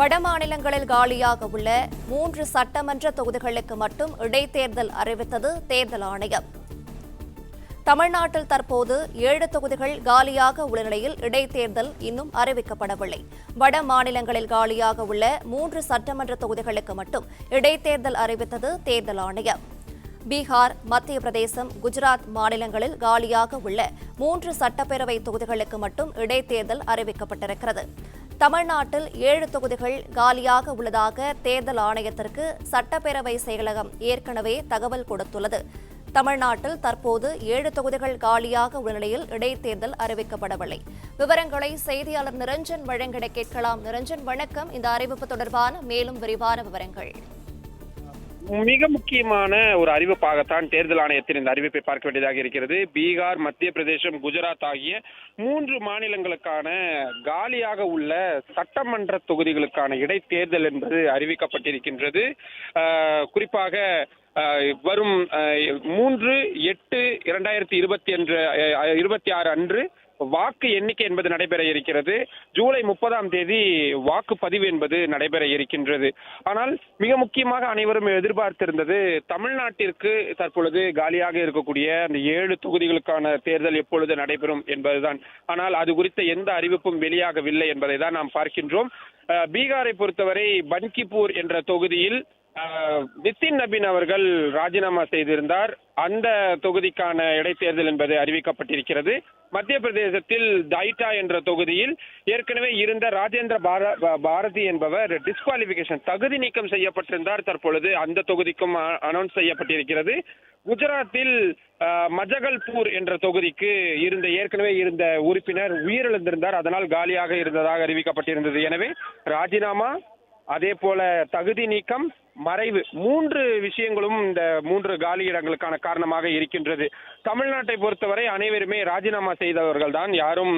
வட மாநிலங்களில் காலியாக உள்ள 3 சட்டமன்ற தொகுதிகளுக்கு மட்டும் இடைத்தேர்தல் அறிவித்தது தேர்தல் ஆணையம். தமிழ்நாட்டில் தற்போது 7 தொகுதிகள் காலியாக உள்ள நிலையில் இடைத்தேர்தல் இன்னும் அறிவிக்கப்படவில்லை. வட மாநிலங்களில் காலியாக உள்ள 3 சட்டமன்ற தொகுதிகளுக்கு மட்டும் இடைத்தேர்தல் அறிவித்தது தேர்தல் ஆணையம். பீகார், மத்திய பிரதேசம், குஜராத் மாநிலங்களில் காலியாக உள்ள 3 சட்டப்பேரவை தொகுதிகளுக்கு மட்டும் இடைத்தேர்தல் அறிவிக்கப்பட்டிருக்கிறது. தமிழ்நாட்டில் 7 தொகுதிகள் காலியாக உள்ளதாக தேர்தல் ஆணையத்திற்கு சட்டப்பேரவை செயலகம் ஏற்கனவே தகவல் கொடுத்துள்ளது. தமிழ்நாட்டில் தற்போது 7 தொகுதிகள் காலியாக உள்ள நிலையில் இடைத்தேர்தல் அறிவிக்கப்படவில்லை. விவரங்களை செய்தியாளர் நிரஞ்சன் வழங்கிட கேட்கலாம். நிரஞ்சன், வணக்கம். இந்த அறிவிப்பு தொடர்பான மேலும் விரிவான விவரங்கள். மிக முக்கியமான ஒரு அறிவிப்பாகத்தான் தேர்தல் ஆணையத்தின் இந்த அறிவிப்பை பார்க்க வேண்டியதாக இருக்கிறது. பீகார், மத்திய பிரதேசம், குஜராத் ஆகிய 3 மாநிலங்களுக்கான காலியாக உள்ள சட்டமன்ற தொகுதிகளுக்கான இடைத்தேர்தல் என்பது அறிவிக்கப்பட்டிருக்கின்றது. குறிப்பாக வரும் 3/8/2026 அன்று வாக்கு எண்ணிக்கை என்பது நடைபெற இருக்கிறது. ஜூலை 30ஆம் தேதி வாக்குப்பதிவு என்பது நடைபெற இருக்கின்றது. ஆனால் மிக முக்கியமாக அனைவரும் எதிர்பார்த்திருந்தது தமிழ்நாட்டிற்கு தற்பொழுது காலியாக இருக்கக்கூடிய அந்த 7 தொகுதிகளுக்கான தேர்தல் எப்பொழுது நடைபெறும் என்பதுதான். ஆனால் அது குறித்த எந்த அறிவிப்பும் வெளியாகவில்லை என்பதை தான் நாம் பார்க்கின்றோம். பீகாரை பொறுத்தவரை பன்கிபூர் என்ற தொகுதியில் நிதின் நபீன் அவர்கள் ராஜினாமா செய்திருந்தார். அந்த தொகுதிக்கான இடைத்தேர்தல் என்பது அறிவிக்கப்பட்டிருக்கிறது. மத்திய பிரதேசத்தில் தைட்டா என்ற தொகுதியில் ஏற்கனவே இருந்த ராஜேந்திர பாரதி என்பவர் டிஸ்குவாலிபிகேஷன் தகுதி நீக்கம் செய்யப்பட்டிருந்தார். தற்பொழுது அந்த தொகுதிக்கும் அனௌன்ஸ் செய்யப்பட்டிருக்கிறது. குஜராத்தில் மஜகல்பூர் என்ற தொகுதிக்கு ஏற்கனவே இருந்த உறுப்பினர் உயிரிழந்திருந்தார். அதனால் காலியாக இருந்ததாக அறிவிக்கப்பட்டிருந்தது. எனவே ராஜினாமா, அதே போல தகுதி நீக்கம், மறைவு 3 விஷயங்களும் இந்த 3 காலி இடங்களுக்கான காரணமாக இருக்கின்றது. தமிழ்நாட்டை பொறுத்தவரை அனைவருமே ராஜினாமா செய்தவர்கள் தான். யாரும்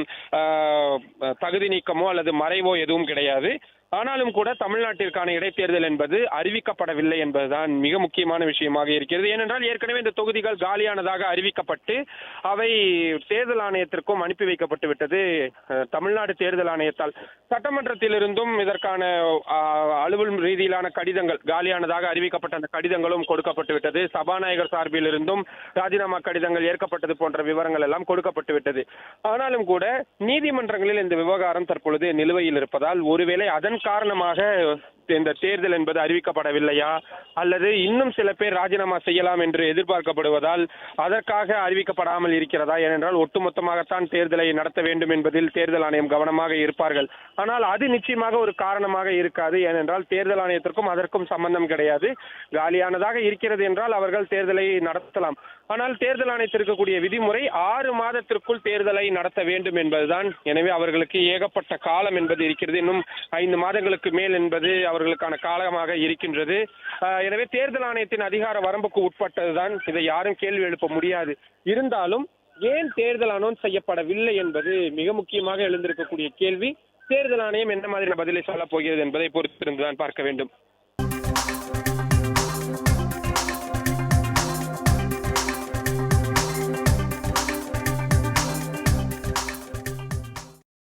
தகுதி நீக்கமோ அல்லது மறைவோ எதுவும் கிடையாது. ஆனாலும் கூட தமிழ்நாட்டிற்கான இடைத்தேர்தல் என்பது அறிவிக்கப்படவில்லை என்பதுதான் மிக முக்கியமான விஷயமாக இருக்கிறது. ஏனென்றால் ஏற்கனவே இந்த தொகுதிகள் காலியானதாக அறிவிக்கப்பட்டு அவை தேர்தல் ஆணையத்திற்கும் அனுப்பி வைக்கப்பட்டு விட்டது. தமிழ்நாடு தேர்தல் ஆணையத்தால் சட்டமன்றத்திலிருந்தும் இதற்கான அலுவல் ரீதியிலான கடிதங்கள் காலியானதாக அறிவிக்கப்பட்ட அந்த கடிதங்களும் கொடுக்கப்பட்டு விட்டது. சபாநாயகர் சார்பில் இருந்தும் ராஜினாமா கடிதங்கள் ஏற்கப்பட்டது போன்ற விவரங்கள் எல்லாம் கொடுக்கப்பட்டு விட்டது. ஆனாலும் கூட நீதிமன்றங்களில் இந்த விவகாரம் தற்பொழுது நிலுவையில் இருப்பதால் ஒருவேளை அதன் காரணமாக இந்த தேர்தல் என்பது அறிவிக்கப்படவில்லையா அல்லது இன்னும் சில பேர் ராஜினாமா செய்யலாம் என்று எதிர்பார்க்கப்படுவதால் அதற்காக அறிவிக்கப்படாமல் இருக்கிறதா? ஏனென்றால் ஒட்டுமொத்தமாகத்தான் தேர்தலை நடத்த வேண்டும் என்பதில் தேர்தல் ஆணையம் கவனமாக இருப்பார்கள். ஆனால் அது நிச்சயமாக ஒரு காரணமாக இருக்காது. ஏனென்றால் தேர்தல் ஆணையத்திற்கும் அதற்கும் சம்பந்தம் கிடையாது. காலியானதாக இருக்கிறது என்றால் அவர்கள் தேர்தலை நடத்தலாம். ஆனால் தேர்தல் ஆணையத்திற்கு இருக்கக்கூடிய விதிமுறை 6 மாதத்திற்குள் தேர்தலை நடத்த வேண்டும் என்பதுதான். எனவே அவர்களுக்கு ஏகப்பட்ட காலம் என்பது இருக்கிறது. இன்னும் 5 மாதங்களுக்கு மேல் என்பது அவர்களுக்கான காலமாக இருக்கின்றது. எனவே தேர்தல் ஆணையத்தின் அதிகார வரம்புக்கு உட்பட்டதுதான். இதை யாரும் கேள்வி எழுப்ப முடியாது. இருந்தாலும் ஏன் தேர்தல் அனௌன்ஸ் செய்யப்படவில்லை என்பது மிக முக்கியமாக எழுந்திருக்கக்கூடிய கேள்வி. தேர்தல் ஆணையம் என்ன மாதிரி பதிலை சொல்ல போகிறது என்பதை பொறுத்திருந்துதான் பார்க்க வேண்டும்.